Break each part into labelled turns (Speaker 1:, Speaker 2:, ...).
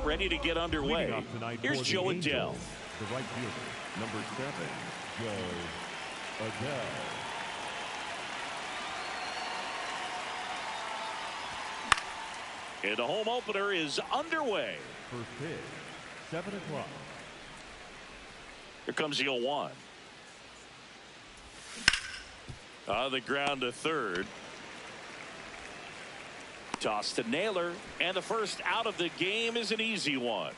Speaker 1: ready to get underway. Here's Joe Adell.
Speaker 2: The right fielder, number 7, Joe Adell.
Speaker 1: And the home opener is underway.
Speaker 2: First pitch, 7 o'clock.
Speaker 1: Here comes the 0-1. On the ground to third. Toss to Naylor, and the first out of the game is an easy one.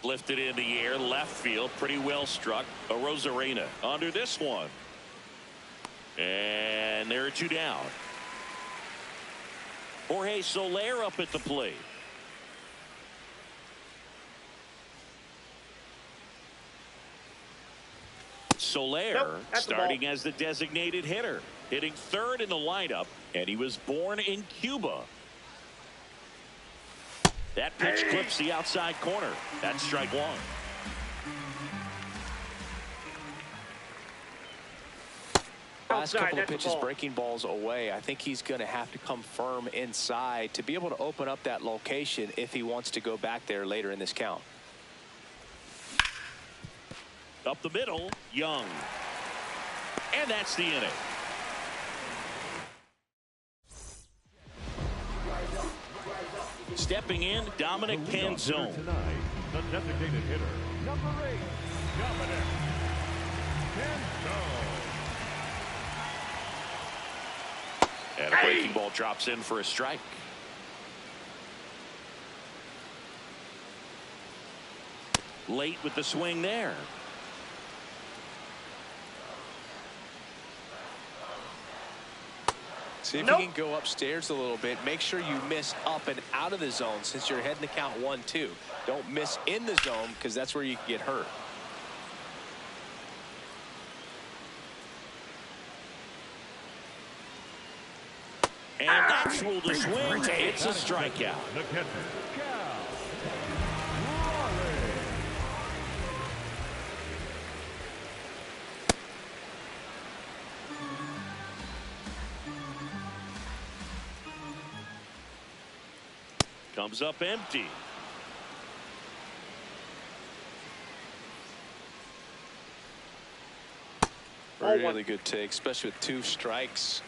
Speaker 1: Lifted in the air, left field, pretty well struck. Arozarena under this one. And there are 2 down. Jorge Soler up at the plate. Soler starting as the designated hitter, hitting third in the lineup, and he was born in Cuba. That pitch clips the outside corner. That's strike 1.
Speaker 3: Last couple of pitches breaking balls away. I think he's going to have to come firm inside to be able to open up that location if he wants to go back there later in this count.
Speaker 1: Up the middle, Young. And that's the inning. Stepping in, Dominic Canzone.
Speaker 2: Tonight, the designated hitter, number 8, Dominic Canzone.
Speaker 1: And a breaking ball drops in for a strike. Late with the swing there.
Speaker 3: See if you can go upstairs a little bit. Make sure you miss up and out of the zone since you're heading to count 1-2. Don't miss in the zone because that's where you can get hurt.
Speaker 1: And that's ruled a swing. It's a strikeout.
Speaker 2: The catcher, Cal Raleigh.
Speaker 1: Comes up empty.
Speaker 3: Really good take, especially with 2 strikes.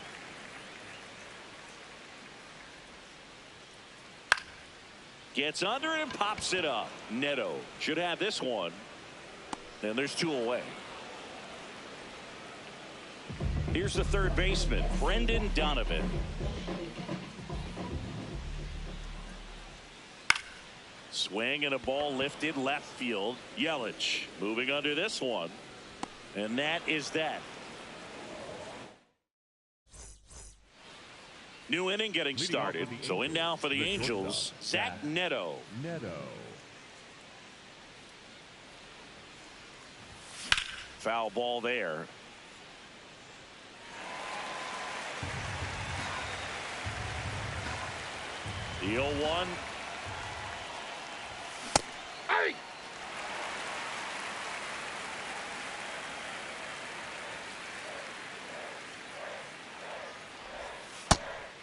Speaker 1: Gets under it and pops it up. Neto should have this one. And there's 2 away. Here's the third baseman, Brendan Donovan. Swing and a ball lifted left field. Yelich moving under this one. And that is that. New inning getting started. So in now for the Angels, Zach Neto. Foul ball there. The 0-1. Hey!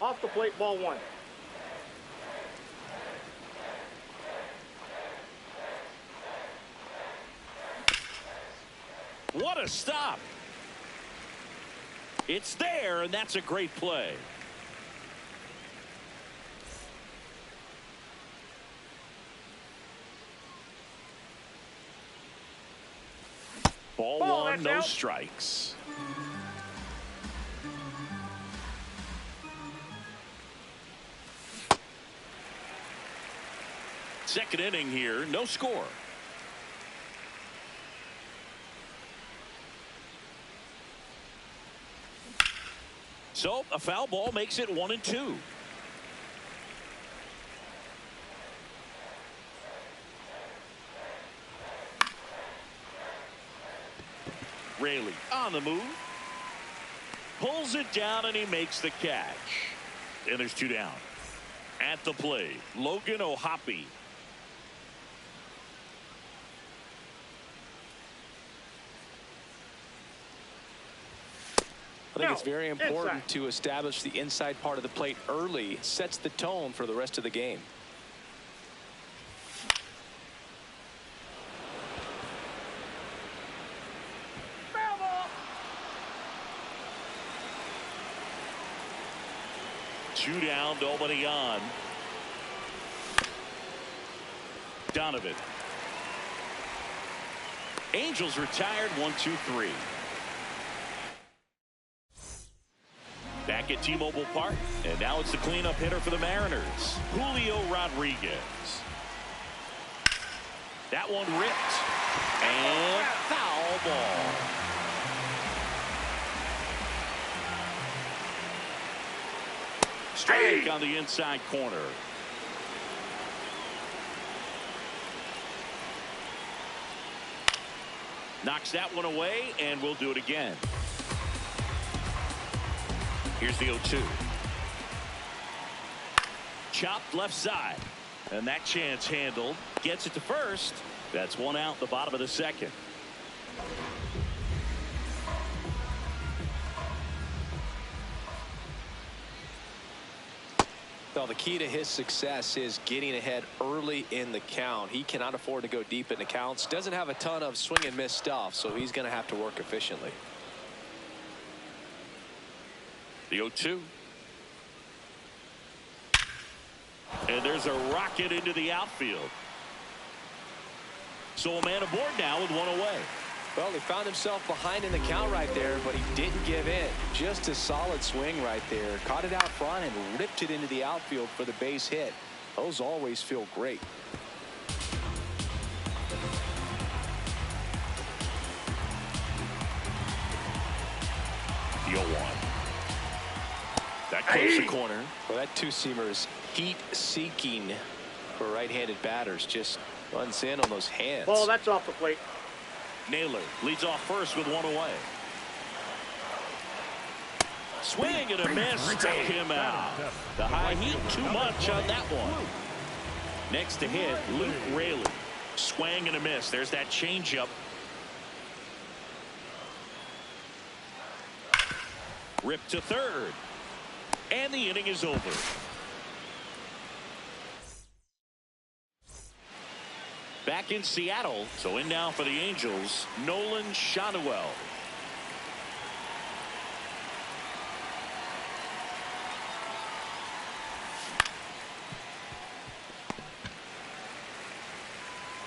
Speaker 4: Off the plate, ball 1.
Speaker 1: What a stop. It's there, and that's a great play. Ball 1, no strikes. Second inning here, no score. So a foul ball makes it 1-2. Raley on the move. Pulls it down and he makes the catch. And there's 2 down. At the plate, Logan O'Hoppe.
Speaker 3: I think it's very important to establish the inside part of the plate early. It sets the tone for the rest of the game.
Speaker 1: Two down, nobody on. Donovan. Angels retired 1-2-3. Back at T-Mobile Park, and now it's the cleanup hitter for the Mariners, Julio Rodriguez. That one ripped, and foul ball. Strike on the inside corner. Knocks that one away, and we'll do it again. Here's the 0-2. Chopped left side. And that chance handled. Gets it to first. That's one out the bottom of the second.
Speaker 3: Well, the key to his success is getting ahead early in the count. He cannot afford to go deep in the counts. Doesn't have a ton of swing and miss stuff, so he's going to have to work efficiently.
Speaker 1: The 0-2. And there's a rocket into the outfield. So a man aboard now with one away.
Speaker 3: Well, he found himself behind in the count right there, but he didn't give in. Just a solid swing right there. Caught it out front and ripped it into the outfield for the base hit. Those always feel great.
Speaker 1: The 0-1. That close the corner.
Speaker 3: Well, that two-seamer is heat-seeking for right-handed batters. Just runs in on those hands.
Speaker 4: Ball, that's off the plate.
Speaker 1: Naylor leads off first with one away. Swing and a miss. Took him out. The high heat too much on that one. Next to hit, Luke Raley. Swing and a miss. There's that changeup. Ripped to third. And the inning is over. Back in Seattle, so in now for the Angels, Nolan Schanuel.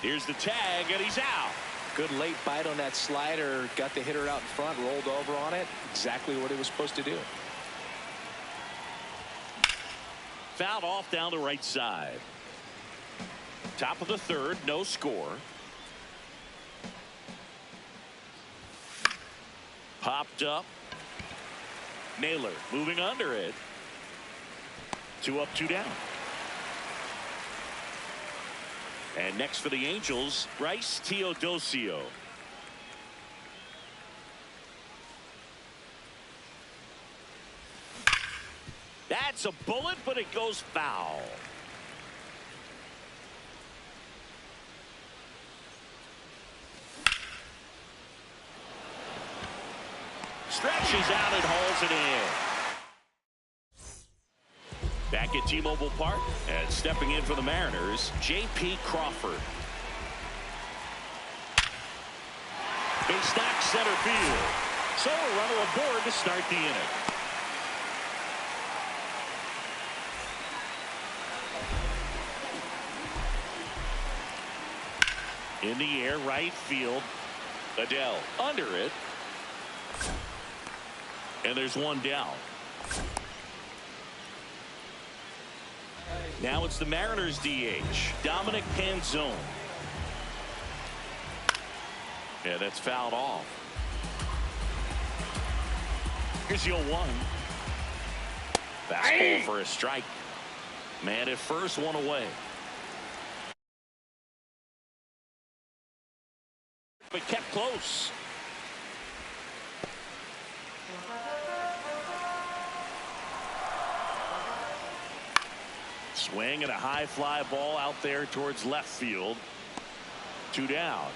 Speaker 1: Here's the tag, and he's out.
Speaker 3: Good late bite on that slider. Got the hitter out in front, rolled over on it. Exactly what he was supposed to do.
Speaker 1: Fouled off down the right side. Top of the third, no score. Popped up. Naylor moving under it. 2 up, 2 down. And next for the Angels, Bryce Teodosio. That's a bullet, but it goes foul. Stretches out and hauls it in. Back at T-Mobile Park, and stepping in for the Mariners, J.P. Crawford. Base knock center field. So a runner aboard to start the inning. In the air, right field. Adele under it. And there's one down. Now it's the Mariners DH, Dominic Panzone. Yeah, that's fouled off. Here's the 0-1. Fastball for a strike. Man at first, one away. But kept close. Swing and a high fly ball out there towards left field. 2 down.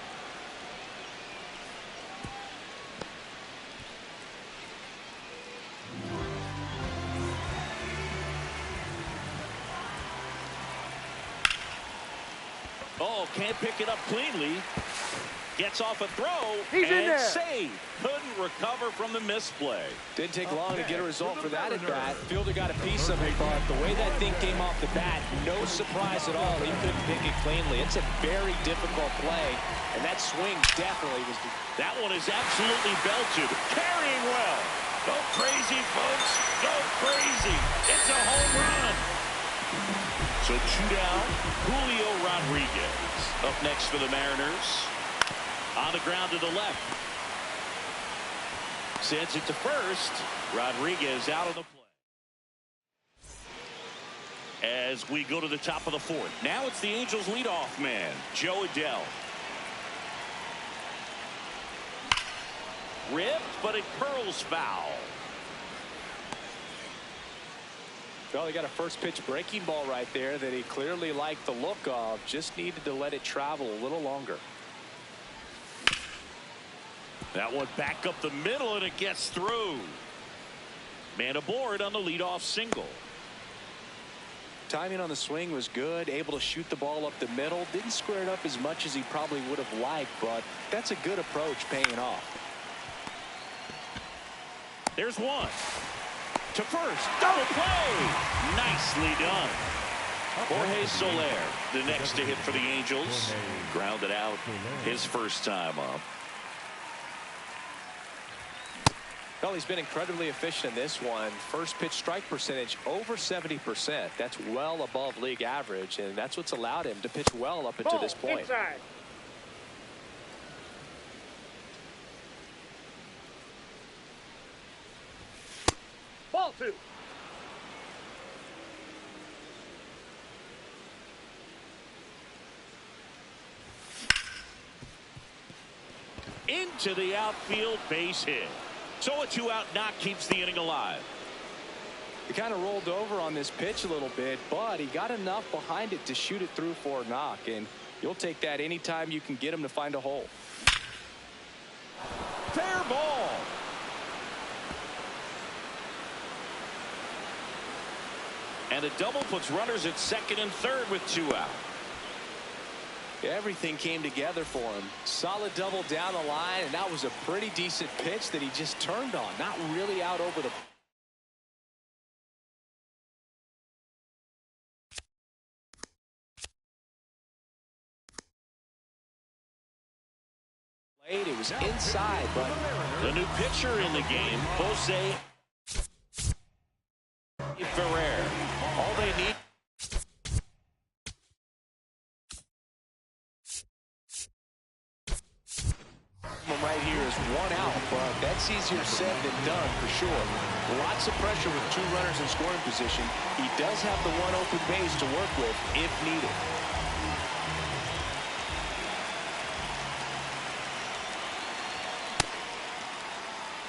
Speaker 1: Oh, can't pick it up cleanly. Gets off a throw
Speaker 4: and
Speaker 1: saved. Couldn't recover from the misplay.
Speaker 3: Didn't take long to get a result for that at bat. Fielder got a piece of it, but the way that thing came off the bat, no surprise at all. He couldn't pick it cleanly. It's a very difficult play, and that swing definitely was.
Speaker 1: That one is absolutely belted. Carrying well. Go crazy, folks. Go crazy. It's a home run. So 2 down. Julio Rodriguez up next for the Mariners. On the ground to the left. Sends it to first. Rodriguez out of the play. As we go to the top of the 4th. Now it's the Angels leadoff man, Joe Adell. Ripped, but it curls foul.
Speaker 3: Well, he got a first pitch breaking ball right there that he clearly liked the look of. Just needed to let it travel a little longer.
Speaker 1: That one back up the middle, and it gets through. Man aboard on the leadoff single.
Speaker 3: Timing on the swing was good. Able to shoot the ball up the middle. Didn't square it up as much as he probably would have liked, but that's a good approach paying off.
Speaker 1: There's one. To first. Double play. Nicely done. Jorge Soler, the next to hit for the Angels. Grounded out his first time up.
Speaker 3: Well, he's been incredibly efficient in this one. First pitch strike percentage over 70%. That's well above league average, and that's what's allowed him to pitch well up until this point.
Speaker 4: Inside. Ball 2.
Speaker 1: Into the outfield, base hit. So a 2-out knock keeps the inning alive.
Speaker 3: He kind of rolled over on this pitch a little bit, but he got enough behind it to shoot it through for a knock, and you'll take that anytime you can get him to find a hole.
Speaker 1: Fair ball. And a double puts runners at second and third with 2 out.
Speaker 3: Everything came together for him. Solid double down the line, and that was a pretty decent pitch that he just turned on. Not really out over the plate. It was inside, but
Speaker 1: the new pitcher in the game, Jose Ferrer. All they need.
Speaker 3: Right here is 1 out, but that's easier said than done for sure. Lots of pressure with 2 runners in scoring position. He does have the 1 open base to work with if needed.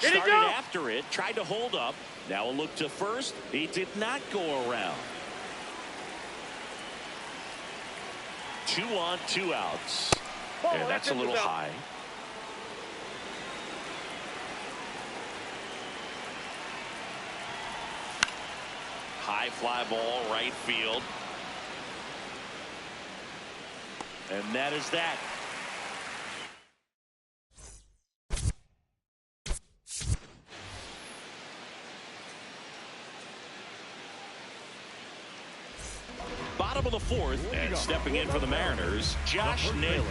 Speaker 1: Started after it, tried to hold up. Now a look to first. He did not go around. 2 on, 2 outs. And that's a little high. High fly ball, right field. And that is that. Bottom of the 4th, and stepping in for the Mariners, Josh Naylor.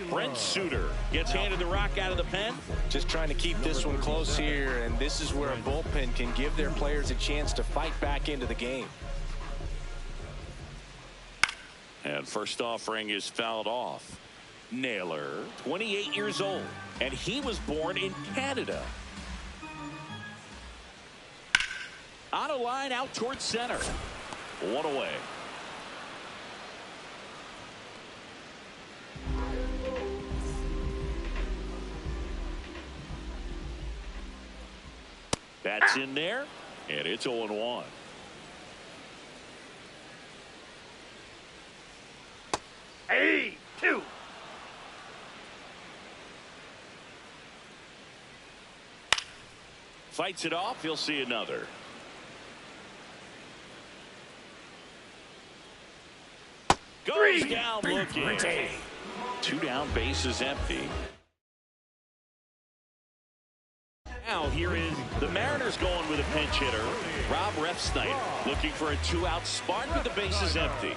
Speaker 1: Brent Suter gets handed the rock out of the pen.
Speaker 3: Just trying to keep this one close here, and this is where a bullpen can give their players a chance to fight back into the game.
Speaker 1: And first offering is fouled off. Naylor, 28 years old, and he was born in Canada. On a line out towards center. 1 away. That's in there, and it's 0-1.
Speaker 4: Hey, 2.
Speaker 1: Fights it off. He'll see another. Goes down looking. 2 down, bases empty. Now here is the Mariners going with a pinch hitter, Rob Refsnyder, looking for a 2-out spark with the bases empty.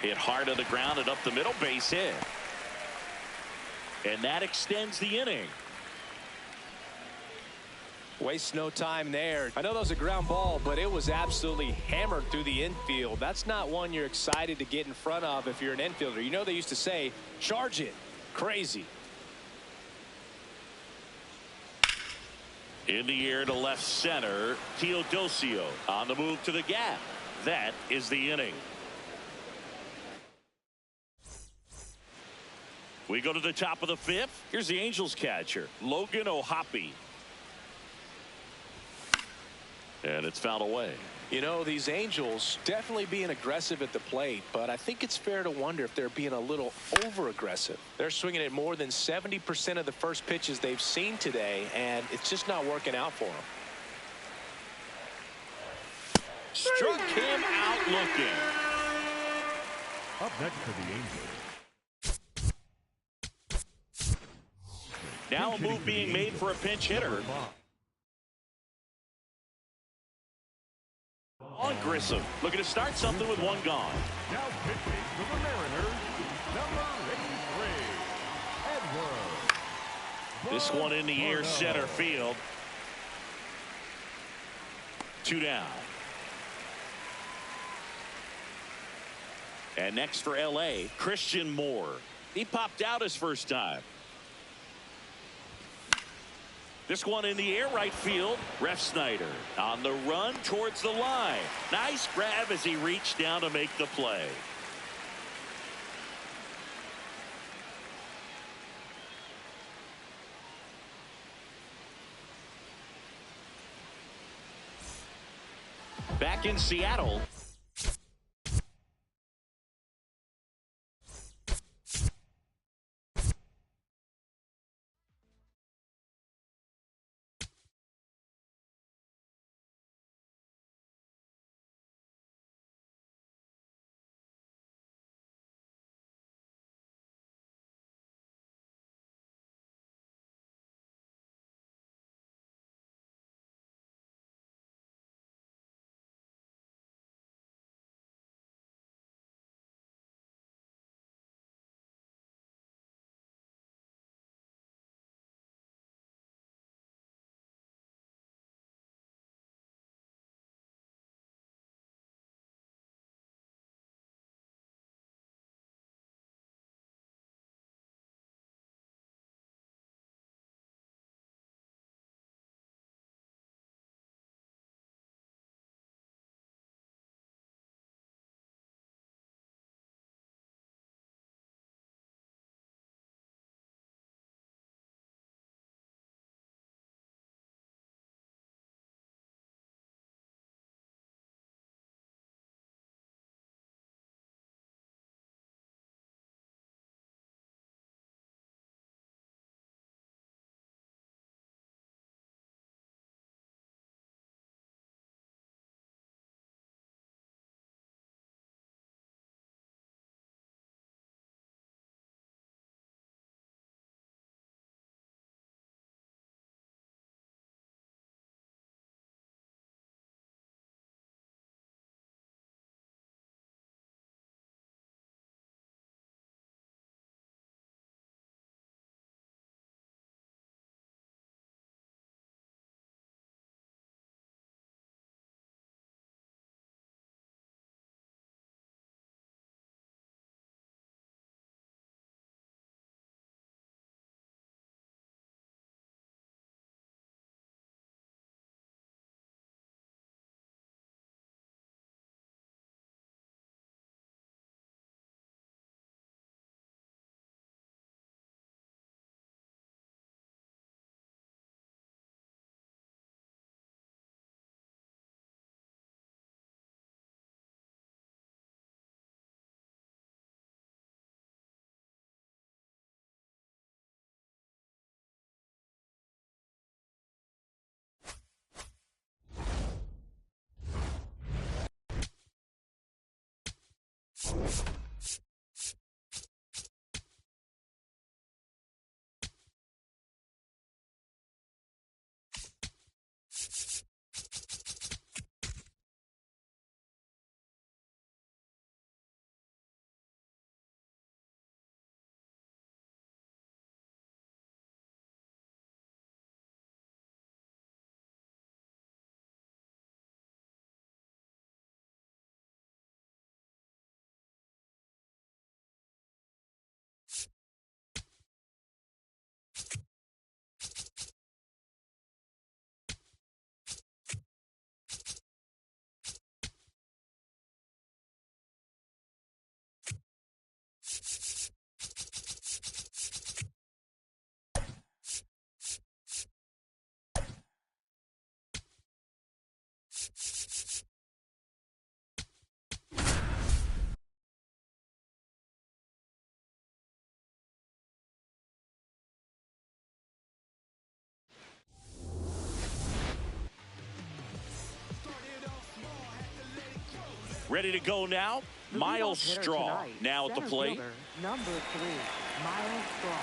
Speaker 1: Hit hard on the ground and up the middle, base hit. And that extends the inning.
Speaker 3: Waste no time there. I know that was a ground ball, but it was absolutely hammered through the infield. That's not one you're excited to get in front of if you're an infielder. You know they used to say, charge it. Crazy.
Speaker 1: In the air to left center, Teodosio on the move to the gap. That is the inning. We go to the top of the 5th. Here's the Angels catcher, Logan O'Hoppe. And it's fouled away.
Speaker 3: You know, these Angels definitely being aggressive at the plate, but I think it's fair to wonder if they're being a little over-aggressive. They're swinging at more than 70% of the first pitches they've seen today, and it's just not working out for them.
Speaker 1: Struck him out looking.
Speaker 2: Up next for the Angels.
Speaker 1: Now a move being made for a pinch hitter. On Grissom, looking to start something with 1 gone.
Speaker 2: Now pitching for the Mariners, number 83, Edward.
Speaker 1: This one in the air, center field. 2 down. And next for LA, Christian Moore. He popped out his first time. This one in the air, right field. Refsnyder on the run towards the line. Nice grab as he reached down to make the play. Back in Seattle. Ready to go now. Miles Straw now at the plate.
Speaker 5: Number 3, Miles Straw.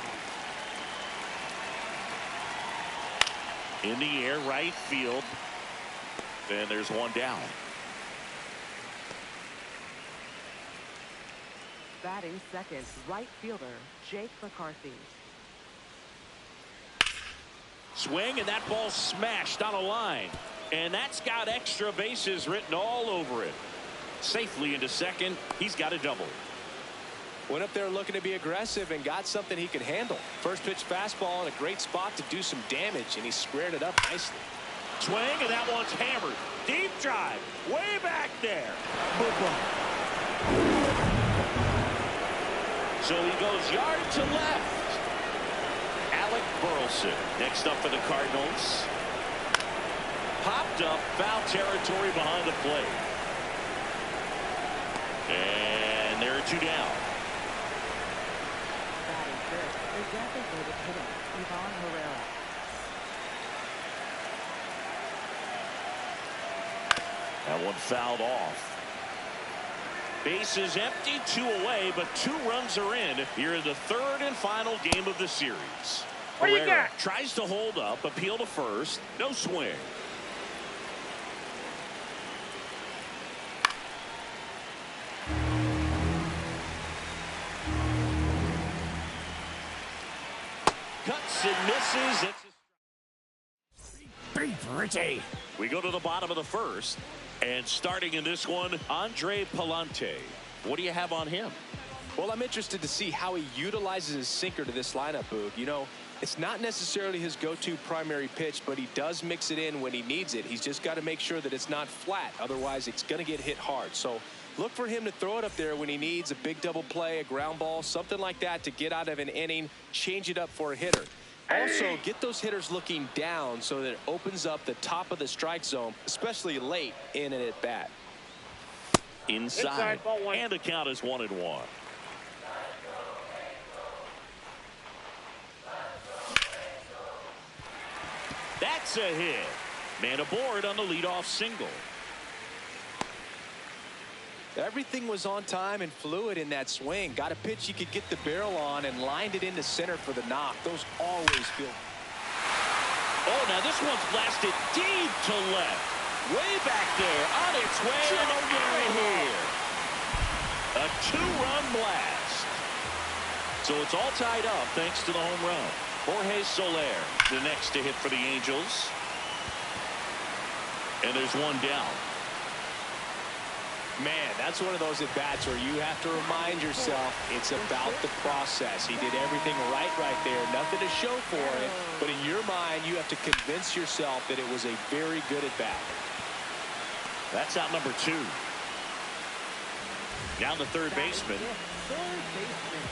Speaker 1: In the air, right field. And there's one down.
Speaker 5: Batting second, right fielder, Jake McCarthy.
Speaker 1: Swing, and that ball smashed on a line. And that's got extra bases written all over it. Safely into second. He's got a double.
Speaker 3: Went up there looking to be aggressive and got something he could handle. First pitch fastball in a great spot to do some damage, and he squared it up nicely.
Speaker 1: Swing, and that one's hammered. Deep drive. Way back there. So he goes yard to left. Alec Burleson next up for the Cardinals. Popped up, foul territory behind the plate. And there are two down.
Speaker 5: Batting third, the designated hitter, Ivan Herrera.
Speaker 1: That one fouled off. Bases empty, 2 away, but 2 runs are in here in the third and final game of the series.
Speaker 4: What do you
Speaker 1: Herrera
Speaker 4: got?
Speaker 1: tries to hold up, appeal to first, no swing. Cuts and misses.
Speaker 4: Be pretty.
Speaker 1: We go to the bottom of the first, and starting in this one, Andre Palante. What do you have on him?
Speaker 3: Well, I'm interested to see how he utilizes his sinker to this lineup, Boog. You know, it's not necessarily his go-to primary pitch, but he does mix it in when he needs it. He's just got to make sure that it's not flat. Otherwise, it's going to get hit hard. So look for him to throw it up there when he needs a big double play, a ground ball, something like that to get out of an inning, change it up for a hitter. Also, get those hitters looking down so that it opens up the top of the strike zone, especially late in an at-bat.
Speaker 1: Inside, and the count is 1-1. That's a hit. Man aboard on the leadoff single.
Speaker 3: Everything was on time and fluid in that swing. Got a pitch he could get the barrel on and lined it into center for the knock. Those always feel.
Speaker 1: Oh, now this one's blasted deep to left. Way back there, on its way and out of here. A 2-run blast. So it's all tied up thanks to the home run. Jorge Soler, the next to hit for the Angels. And there's one down.
Speaker 3: Man, that's one of those at-bats where you have to remind yourself it's about the process. He did everything right there. Nothing to show for it. But in your mind, you have to convince yourself that it was a very good at-bat.
Speaker 1: That's out number 2. Down the third baseman.
Speaker 5: Third baseman,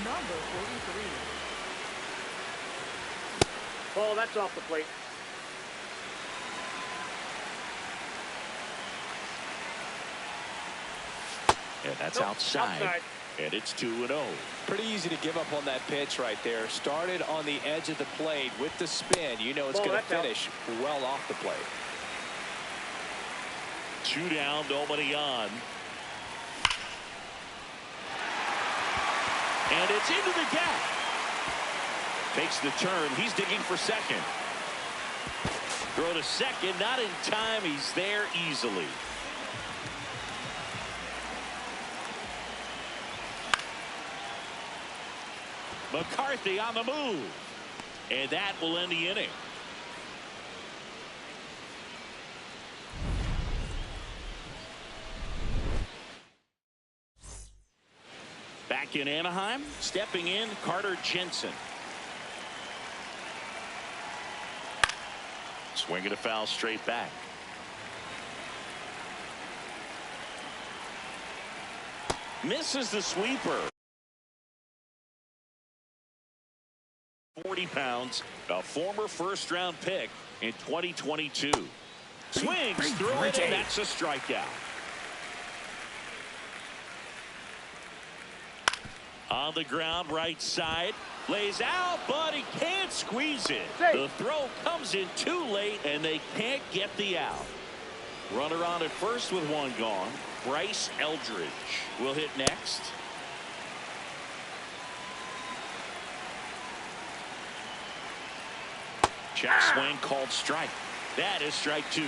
Speaker 5: number 43.
Speaker 4: Oh, that's off the plate.
Speaker 1: And that's
Speaker 4: Nope,
Speaker 1: outside. And it's 2-0.
Speaker 3: Pretty easy to give up on that pitch right there. Started on the edge of the plate with the spin. You know it's going to finish well off the plate.
Speaker 1: 2 down, nobody on. And it's into the gap. Takes the turn. He's digging for second. Throw to second. Not in time. He's there easily. McCarthy on the move. And that will end the inning. Back in Anaheim, stepping in, Carter Jensen. Swinging a foul straight back. Misses the sweeper. 40 pounds, a former first-round pick in 2022. Swings through it, and that's a strikeout. On the ground, right side. Lays out, but he can't squeeze it. The throw comes in too late, and they can't get the out. Runner on at first with one gone. Bryce Eldridge will hit next. Check swing called strike. That is strike two.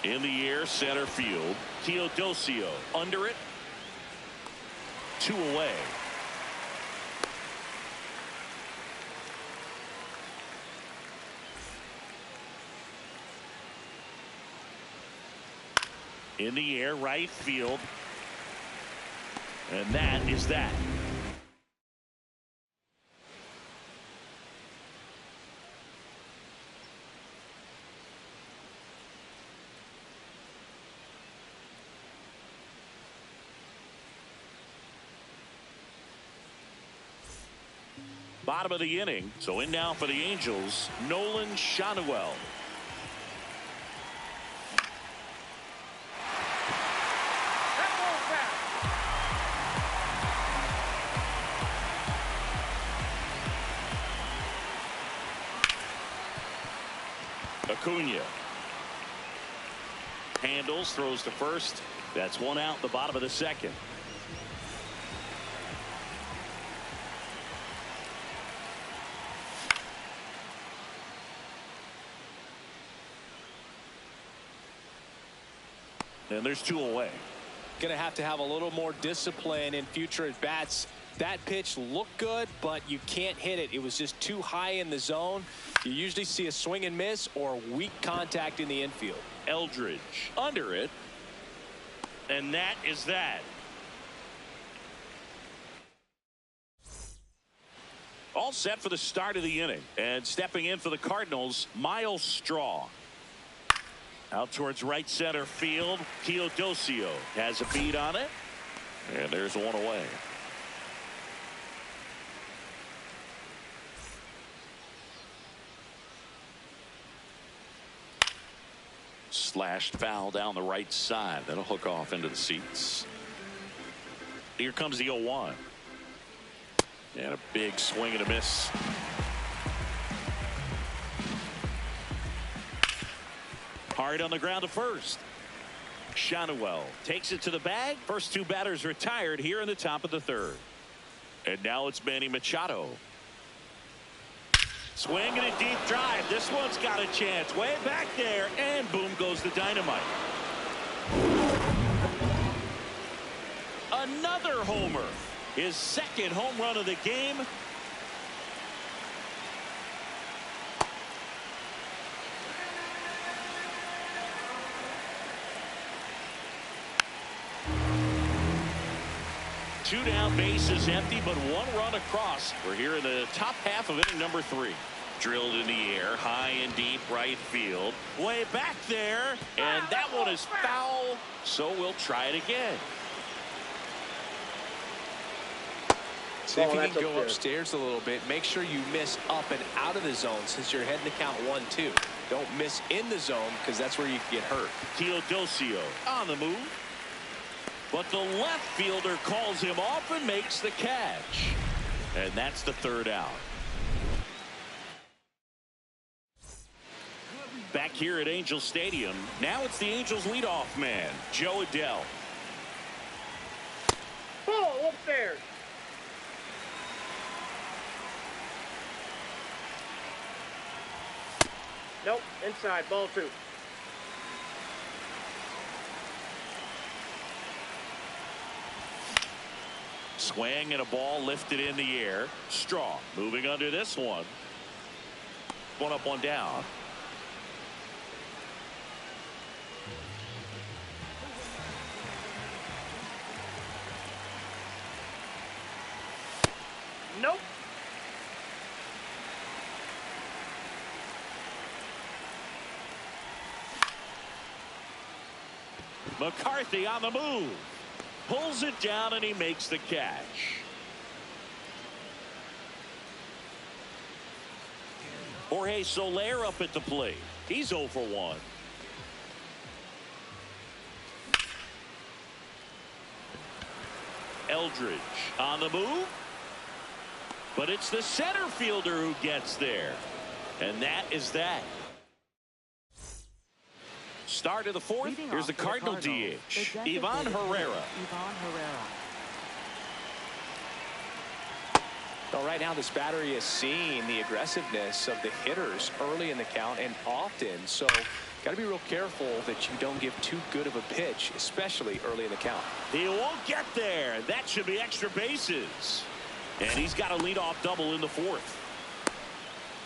Speaker 1: In the air, center field. Teodosio under it. 2 away. In the air, right field. And that is that. Bottom of the inning. So in now for the Angels, Nolan Shanuel. Acuna. Handles, throws to first. That's one out, the bottom of the second. And there's 2 away.
Speaker 3: Going to have a little more discipline in future at bats. That pitch looked good, but you can't hit it. It was just too high in the zone. You usually see a swing and miss or weak contact in the infield.
Speaker 1: Eldridge under it. And that is that. All set for the start of the inning. And stepping in for the Cardinals, Miles Straw. Out towards right center field. Teodosio has a beat on it. And there's one away. Slashed foul down the right side. That'll hook off into the seats. Here comes the 0-1. And a big swing and a miss. Hard on the ground to first. Shanuel takes it to the bag. First 2 batters retired here in the top of the 3rd. And now it's Manny Machado. Swing and a deep drive. This one's got a chance. Way back there. And boom goes the dynamite. Another homer. His 2nd home run of the game. Two down, bases empty, but 1 run across. We're here in the top half of inning number 3. Drilled in the air, high and deep right field. Way back there, and that one is foul, so we'll try it again.
Speaker 3: See if you can go upstairs a little bit. Make sure you miss up and out of the zone since you're heading to count 1-2. Don't miss in the zone because that's where you can get hurt.
Speaker 1: Teodosio on the move. But the left fielder calls him off and makes the catch. And that's the 3rd out. Back here at Angel Stadium, now it's the Angels leadoff man, Joe Adell.
Speaker 4: upstairs. Nope, inside, ball 2.
Speaker 1: Swing and a ball lifted in the air. Strong moving under this one. One up, one down.
Speaker 4: Nope.
Speaker 1: McCarthy on the move. Pulls it down and he makes the catch. Jorge Soler up at the plate. He's 0 for 1. Eldridge on the move. But it's the center fielder who gets there. And that is that. Start of the 4th.
Speaker 5: Leading
Speaker 1: Here's the
Speaker 5: off for
Speaker 1: Cardinal
Speaker 5: Cardinals,
Speaker 1: DH,
Speaker 5: the
Speaker 1: Ivan
Speaker 5: designated
Speaker 1: Herrera.
Speaker 5: hitter, Ivan Herrera.
Speaker 3: Well, right now this battery is seeing the aggressiveness of the hitters early in the count and often. So got to be real careful that you don't give too good of a pitch, especially early in the count.
Speaker 1: He won't get there. That should be extra bases. And he's got a leadoff double in the 4th.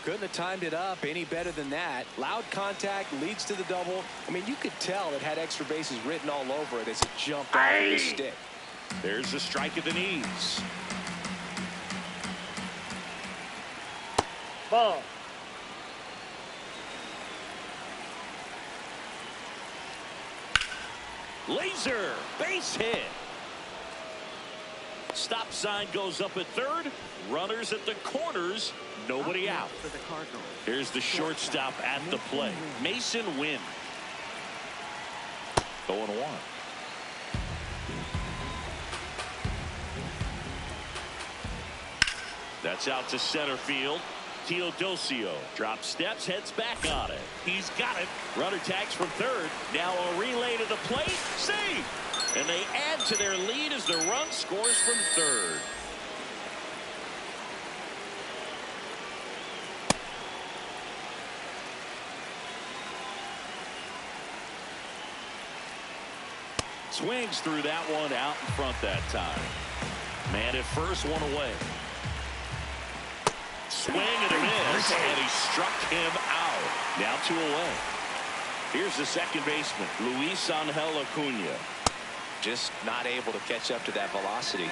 Speaker 3: Couldn't have timed it up any better than that. Loud contact leads to the double. I mean, you could tell it had extra bases written all over it as it jumped off of the stick.
Speaker 1: There's the strike at the knees.
Speaker 4: Ball.
Speaker 1: Laser base hit. Stop sign goes up at 3rd. Runners at the corners. Nobody out.
Speaker 5: For the Cardinals.
Speaker 1: Here's the shortstop at the plate. Mason Wynn. 0-1. That's out to center field. Teodosio drops steps, heads back on it. He's got it. Runner tags from 3rd. Now a relay to the plate. Save! And they add to their lead as the run scores from 3rd. Swings through that one out in front that time. Man at first, one away. Swing and a miss, and he struck him out. Now 2 away. Here's the second baseman, Luis Angel Acuna.
Speaker 3: Just not able to catch up to that velocity.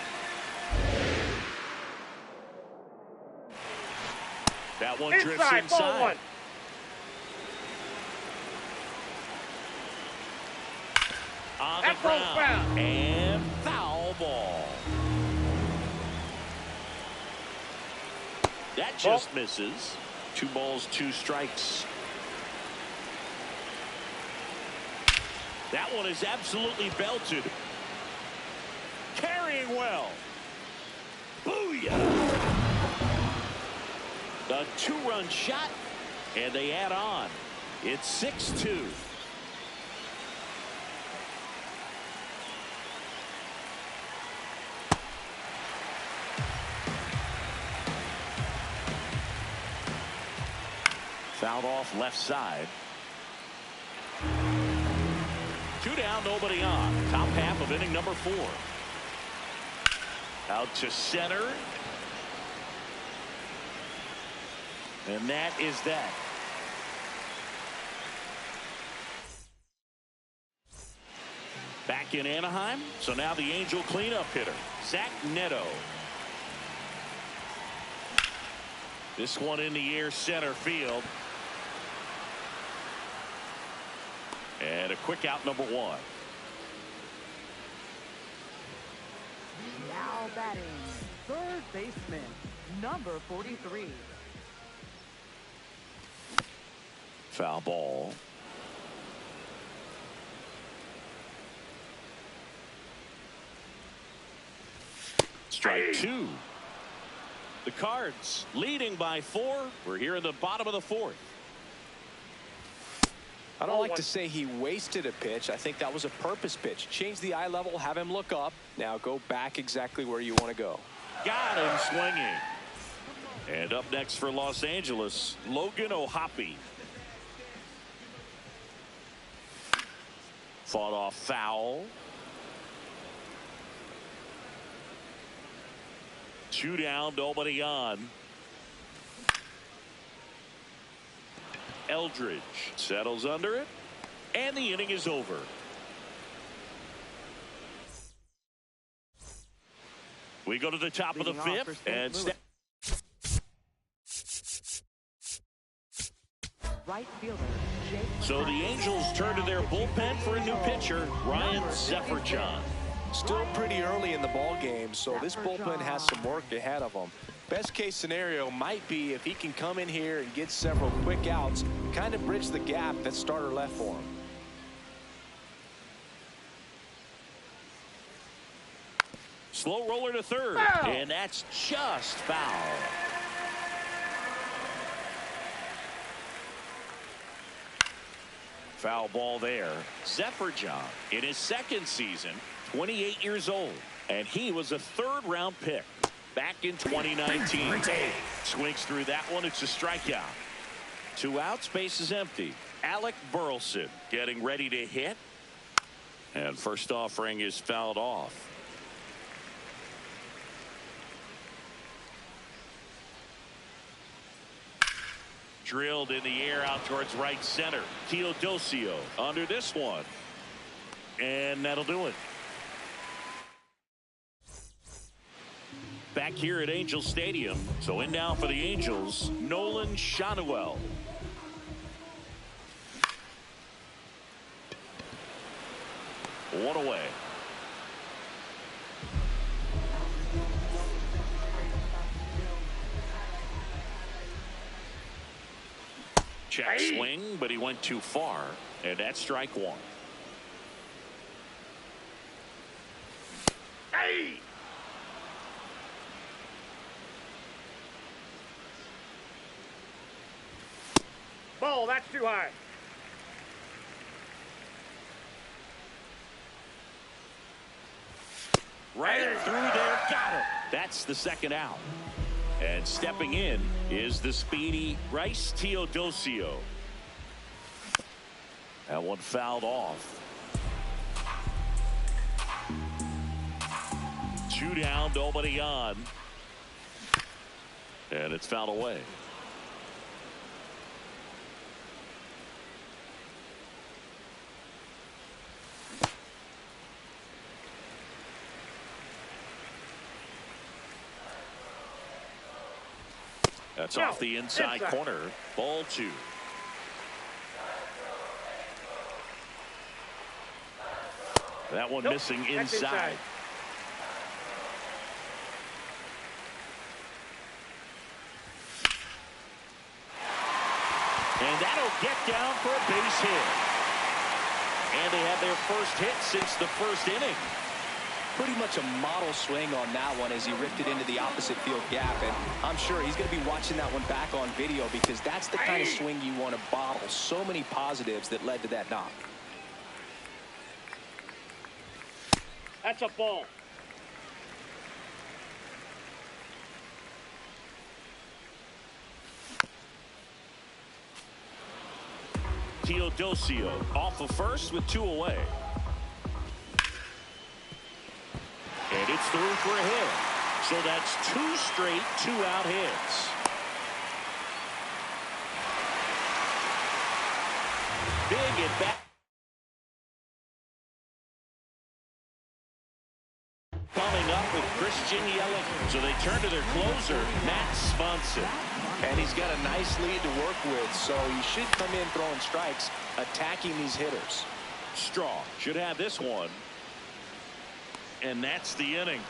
Speaker 1: That one drifts
Speaker 4: Inside, ball
Speaker 1: inside.
Speaker 4: 1.
Speaker 1: On the
Speaker 4: That ball's
Speaker 1: ground.
Speaker 4: foul.
Speaker 1: And foul ball. That just misses. 2 balls, 2 strikes. That one is absolutely belted. Carrying well. Booyah! A 2-run shot, and they add on. It's 6-2. Fouled off left side. 2 down, nobody on. Top half of inning number 4. Out to center. And that is that. Back in Anaheim. So now the Angel cleanup hitter, Zach Neto. This one in the air center field. And a quick out, number 1.
Speaker 5: Now batting, 3rd baseman, number 43.
Speaker 1: Foul ball. Strike 2. The Cards leading by 4. We're here in the bottom of the 4th.
Speaker 3: I don't like to say he wasted a pitch. I think that was a purpose pitch. Change the eye level, have him look up. Now go back exactly where you want to go.
Speaker 1: Got him swinging. And up next for Los Angeles, Logan O'Hoppe. Fought off foul. 2 down, nobody on. Eldridge settles under it, and the inning is over. We go to the top of the 5th, and
Speaker 5: Right fielder, Jake.
Speaker 1: So the Angels turn to their bullpen for a new pitcher, Ryan Zefferjon.
Speaker 3: Still pretty early in the ball game, so this bullpen has some work ahead of them. Best case scenario might be if he can come in here and get several quick outs, kind of bridge the gap that starter left for him.
Speaker 1: Slow roller to third, and that's just foul. Foul ball there. Zefferjon in his 2nd season, 28 years old, and he was a 3rd-round pick back in 2019. Swings through that one. It's a strikeout. 2 outs, base is empty. Alec Burleson getting ready to hit, and first offering is fouled off. Drilled in the air out towards right center. Teodosio under this one. And that'll do it. Back here at Angel Stadium. So in now for the Angels, Nolan Shanuel. One away. Check swing, but he went too far, and that's strike 1. Hey!
Speaker 4: Ball, that's too high.
Speaker 1: Right through there, got him. That's the 2nd out. And stepping in is the speedy Bryce Teodosio. That one fouled off. 2 down, nobody on. And it's fouled away. That's off the inside corner. Ball 2. That one missing inside. And that'll get down for a base hit. And they have their first hit since the 1st inning.
Speaker 3: Pretty much a model swing on that one as he ripped it into the opposite field gap, and I'm sure he's going to be watching that one back on video because that's the kind of swing you want to bottle. So many positives that led to that knock.
Speaker 4: That's a ball.
Speaker 1: Teodosio off of first with 2 away. And it's through for a hit. So that's 2 straight 2-out hits. Big at bat. Coming up with Christian Yelich. So they turn to their closer, Matt Swanson.
Speaker 3: And he's got a nice lead to work with, so he should come in throwing strikes, attacking these hitters.
Speaker 1: Strong should have this one. And that's the inning.